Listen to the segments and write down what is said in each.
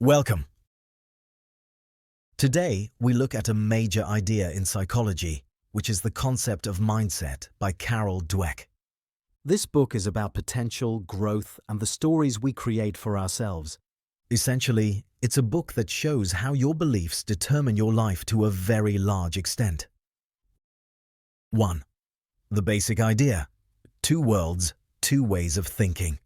Welcome. Today, we look at a major idea in psychology, which is the concept of mindset by Carol Dweck. This book is about potential, growth, and the stories we create for ourselves. Essentially, it's a book that shows how your beliefs determine your life to a very large extent. 1. The basic idea: two worlds, two ways of thinking.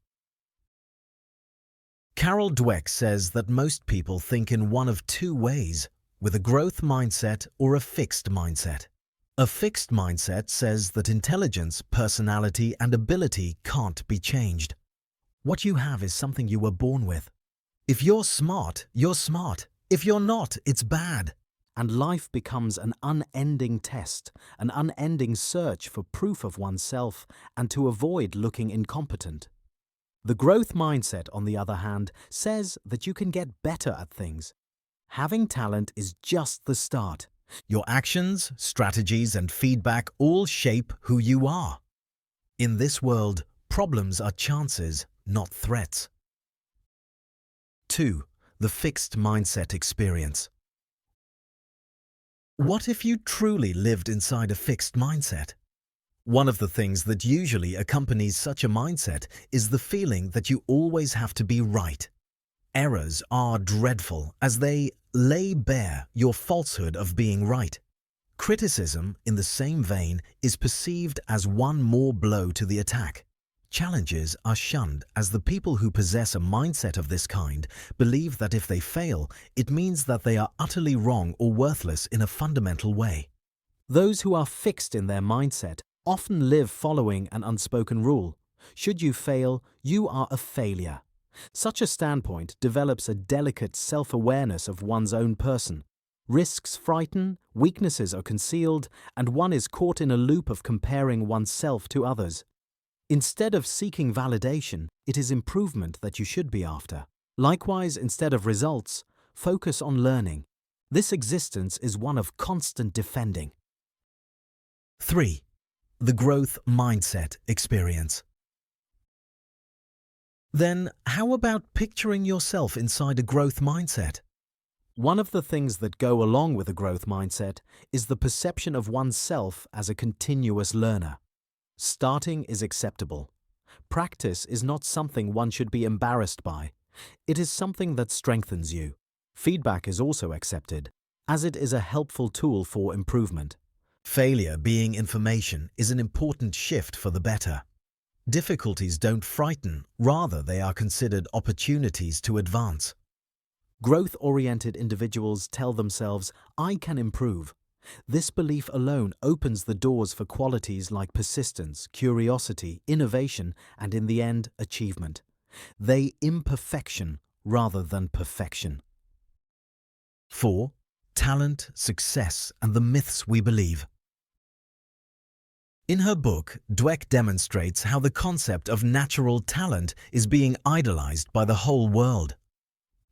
Carol Dweck says that most people think in one of two ways, with a growth mindset or a fixed mindset. A fixed mindset says that intelligence, personality, and ability can't be changed. What you have is something you were born with. If you're smart, you're smart. If you're not, it's bad. And life becomes an unending test, an unending search for proof of oneself and to avoid looking incompetent. The growth mindset, on the other hand, says that you can get better at things. Having talent is just the start. Your actions, strategies, and feedback all shape who you are. In this world, problems are chances, not threats. 2. The fixed mindset experience. What if you truly lived inside a fixed mindset? One of the things that usually accompanies such a mindset is the feeling that you always have to be right. Errors are dreadful as they lay bare your falsehood of being right. Criticism, in the same vein, is perceived as one more blow to the attack. Challenges are shunned as the people who possess a mindset of this kind believe that if they fail, it means that they are utterly wrong or worthless in a fundamental way. Those who are fixed in their mindset often live following an unspoken rule: should you fail, you are a failure. Such a standpoint develops a delicate self-awareness of one's own person. Risks frighten, weaknesses are concealed, and one is caught in a loop of comparing oneself to others. Instead of seeking validation, it is improvement that you should be after. Likewise, instead of results, focus on learning. This existence is one of constant defending. 3. The growth mindset experience. Then, how about picturing yourself inside a growth mindset? One of the things that go along with a growth mindset is the perception of oneself as a continuous learner. Starting is acceptable. Practice is not something one should be embarrassed by. It is something that strengthens you. Feedback is also accepted, as it is a helpful tool for improvement. Failure being information is an important shift for the better. Difficulties don't frighten, rather they are considered opportunities to advance. Growth-oriented individuals tell themselves, "I can improve." This belief alone opens the doors for qualities like persistence, curiosity, innovation, and in the end, achievement. They imperfection rather than perfection. 4. Talent, success, and the myths we believe. In her book, Dweck demonstrates how the concept of natural talent is being idolized by the whole world.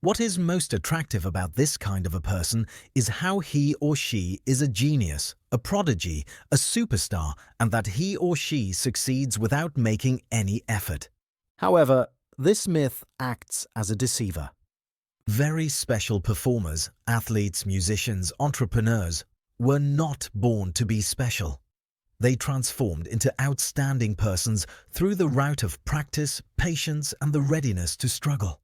What is most attractive about this kind of a person is how he or she is a genius, a prodigy, a superstar, and that he or she succeeds without making any effort. However, this myth acts as a deceiver. Very special performers, athletes, musicians, entrepreneurs, were not born to be special. They transformed into outstanding persons through the route of practice, patience, and the readiness to struggle.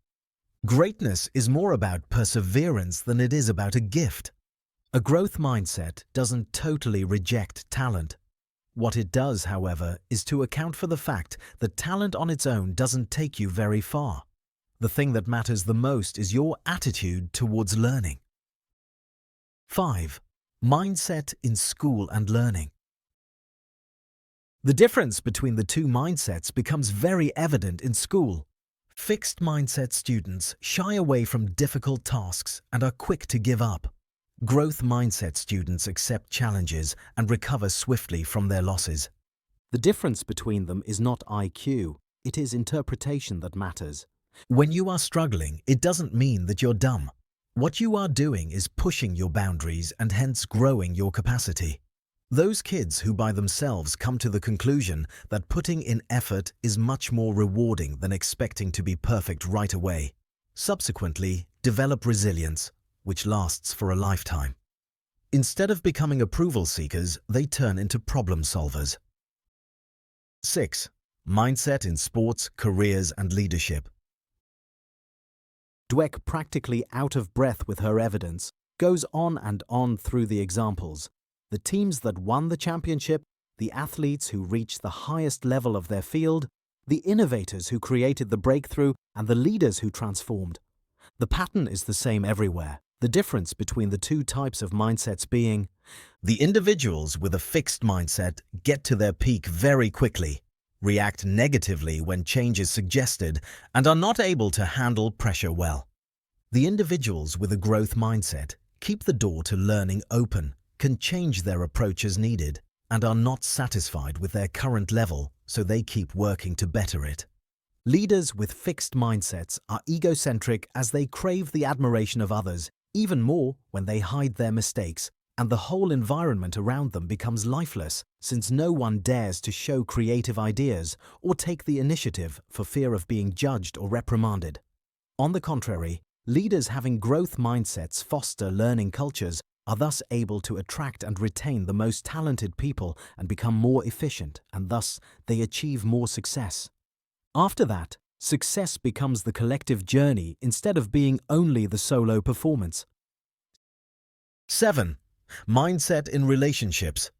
Greatness is more about perseverance than it is about a gift. A growth mindset doesn't totally reject talent. What it does, however, is to account for the fact that talent on its own doesn't take you very far. The thing that matters the most is your attitude towards learning. 5. Mindset in school and learning. The difference between the two mindsets becomes very evident in school. Fixed mindset students shy away from difficult tasks and are quick to give up. Growth mindset students accept challenges and recover swiftly from their losses. The difference between them is not IQ, it is interpretation that matters. When you are struggling, it doesn't mean that you're dumb. What you are doing is pushing your boundaries and hence growing your capacity. Those kids who by themselves come to the conclusion that putting in effort is much more rewarding than expecting to be perfect right away, subsequently develop resilience, which lasts for a lifetime. Instead of becoming approval seekers, they turn into problem solvers. 6. Mindset in sports, careers, and leadership. Dweck, practically out of breath with her evidence, goes on and on through the examples. The teams that won the championship, the athletes who reached the highest level of their field, the innovators who created the breakthrough, and the leaders who transformed. The pattern is the same everywhere. The difference between the two types of mindsets being, The individuals with a fixed mindset get to their peak very quickly, react negatively when change is suggested, and are not able to handle pressure well. The individuals with a growth mindset keep the door to learning open, can change their approach as needed, and are not satisfied with their current level, so they keep working to better it. leaders with fixed mindsets are egocentric as they crave the admiration of others, even more when they hide their mistakes, and the whole environment around them becomes lifeless since no one dares to show creative ideas or take the initiative for fear of being judged or reprimanded. On the contrary, leaders having growth mindsets foster learning cultures, are thus able to attract and retain the most talented people and become more efficient, and thus they achieve more success. After that, success becomes the collective journey instead of being only the solo performance. 7. Mindset in relationships.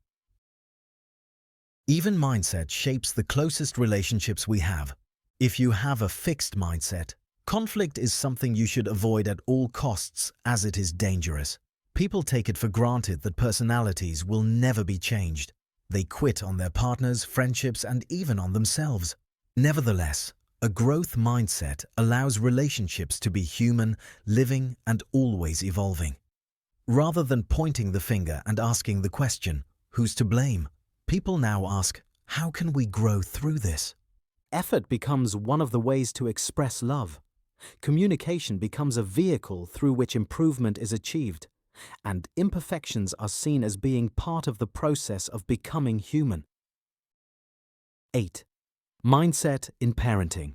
Even mindset shapes the closest relationships we have. If you have a fixed mindset, conflict is something you should avoid at all costs as it is dangerous. People take it for granted that personalities will never be changed. They quit on their partners, friendships, and even on themselves. Nevertheless, a growth mindset allows relationships to be human, living, and always evolving. Rather than pointing the finger and asking the question, who's to blame? People now ask, how can we grow through this? Effort becomes one of the ways to express love. Communication becomes a vehicle through which improvement is achieved, and imperfections are seen as being part of the process of becoming human. 8. Mindset in parenting.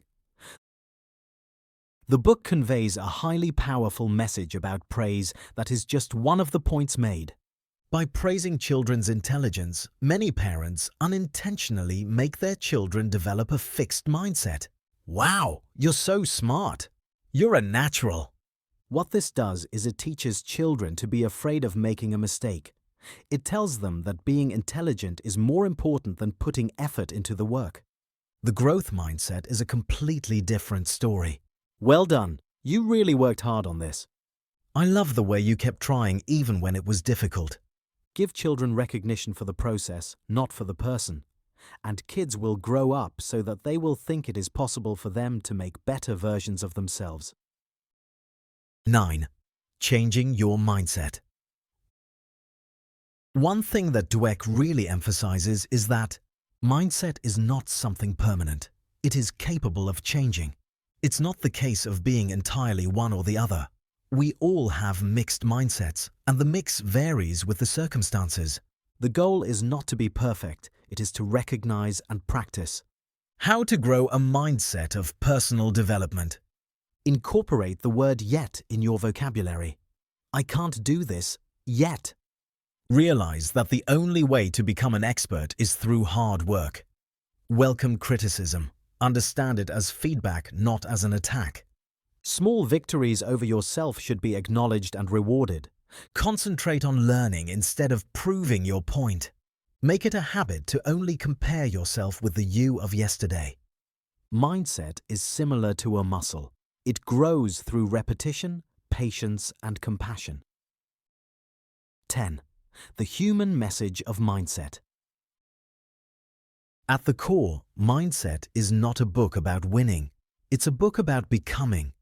The book conveys a highly powerful message about praise that is just one of the points made. By praising children's intelligence, many parents unintentionally make their children develop a fixed mindset. Wow, you're so smart. You're a natural. What this does is it teaches children to be afraid of making a mistake. It tells them that being intelligent is more important than putting effort into the work. The growth mindset is a completely different story. Well done. You really worked hard on this. I love the way you kept trying even when it was difficult. Give children recognition for the process, not for the person. And kids will grow up so that they will think it is possible for them to make better versions of themselves. 9. Changing your mindset. One thing that Dweck really emphasizes is that mindset is not something permanent. It is capable of changing. It's not the case of being entirely one or the other. We all have mixed mindsets, and the mix varies with the circumstances. The goal is not to be perfect, it is to recognize and practice. How to grow a mindset of personal development. Incorporate the word yet in your vocabulary. I can't do this yet. Realize that the only way to become an expert is through hard work. Welcome criticism. Understand it as feedback, not as an attack. Small victories over yourself should be acknowledged and rewarded. Concentrate on learning instead of proving your point. Make it a habit to only compare yourself with the you of yesterday. Mindset is similar to a muscle. It grows through repetition, patience, and compassion. 10. The human message of mindset. At the core, mindset is not a book about winning. It's a book about becoming.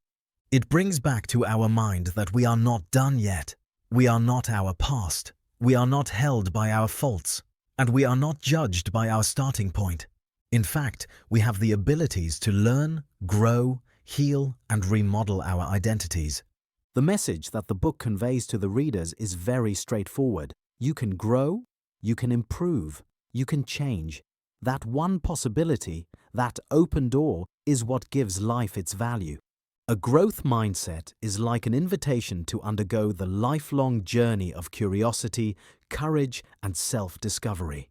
It brings back to our mind that we are not done yet. We are not our past. We are not held by our faults. And we are not judged by our starting point. In fact, we have the abilities to learn, grow, heal, and remodel our identities. The message that the book conveys to the readers is very straightforward. You can grow, you can improve, you can change. That one possibility, that open door, is what gives life its value. A growth mindset is like an invitation to undergo the lifelong journey of curiosity, courage, and self-discovery.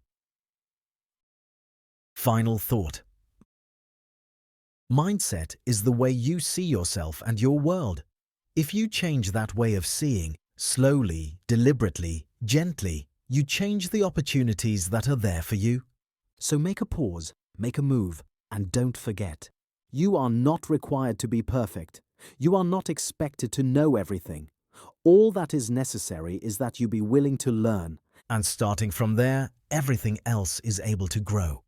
Final thought. Mindset is the way you see yourself and your world. If you change that way of seeing, slowly, deliberately, gently, you change the opportunities that are there for you. So make a pause, make a move, and don't forget. You are not required to be perfect. You are not expected to know everything. All that is necessary is that you be willing to learn. And starting from there, everything else is able to grow.